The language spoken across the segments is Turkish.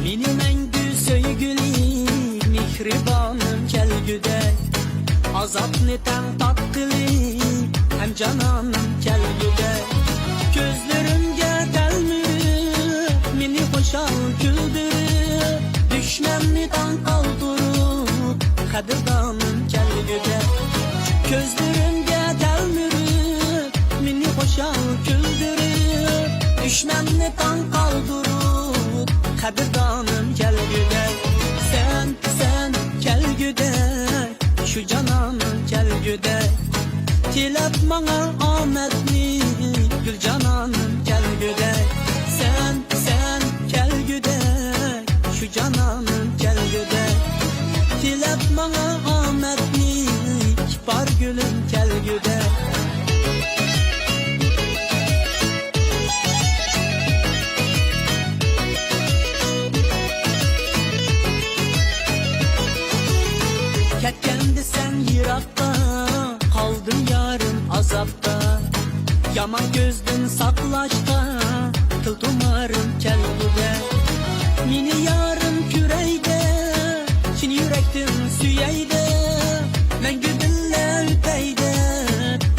Meni mengü söygülü mihribanım kelgüdek. Azapni ten tattili hem cananım kelgüdek. Gözlerimge delmürüp meni hoşal güldürüp, düşmanni tan kaldırıp kadirdanım kelgüdek. Gözlerimge delmürüp meni hoşal güldürüp, düşmanni tan kaldırıp kadirdanım kelgüdek. Sen kelgüdek, şu cananım kelgüdek. Tilep bana ametli gül cananım kelgüdek. Sen kelgüdek, şu cananım kelgüdek. Tilep bana ametli kibar gülüm kelgüdek. Ketkendi sen yirakta, kaldın yarın azapta. Yaman gözdün saklaşta, kıl tumarım kelgüde. Mini yarın küreyde, çin yürektin süyeyde. Men güdülle üteyde,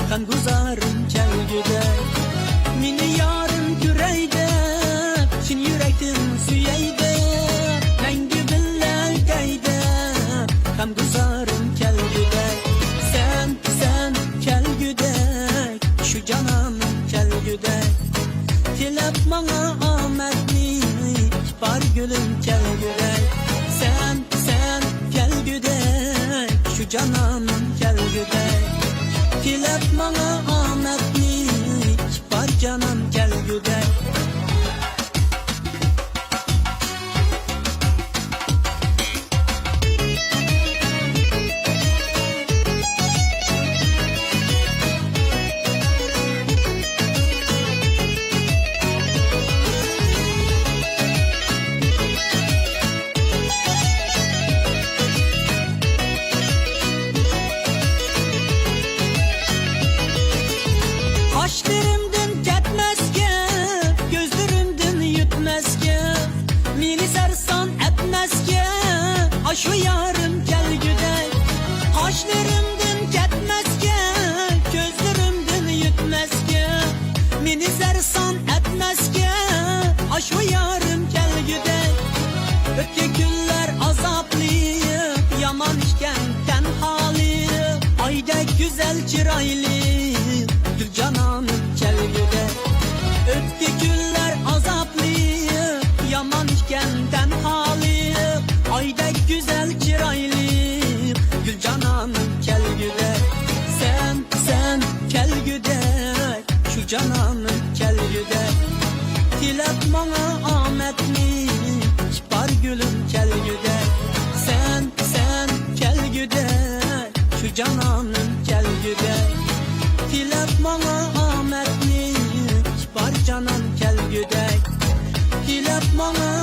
kan guzarım kelgüde. Mini yarın küreyde, çin yürektin süyeyde. Men güdülle üteyde, kan guzarım kelgüdek. Sen kelgüdek, şu cananım kelgüdek. Tilep bana ametli kibar gülüm kelgüdek. Sen kelgüdek, şu cananım kelgüdek. Tilep bana ametli kibar canım kelgüdek. Kaşlarımdın ketmezke, gözlerimdin yutmezke. Meni sersan etmezke, aşu yarım kelgüdek. Kaşlarımdın ketmezke, gözlerimdin yutmezke. Meni sersan etmezke, aşu yarım kelgüdek. Ötke günler azaplı, yaman işken tenhalı. Aydek güzel çıraylı gül cananım kelgüdek. Ötke günler azaplı, yaman işken tenhalı. Aydek güzel çıraylı gül cananım kelgüdek. Sen kelgüdek, şu cananım kelgüdek. Tilep bana ametli kibar gülüm kelgüdek. Sen kelgüdek, şu cananım kelgüdek. Tilep bana ametli kibar canım kelgüdek. Tilep bana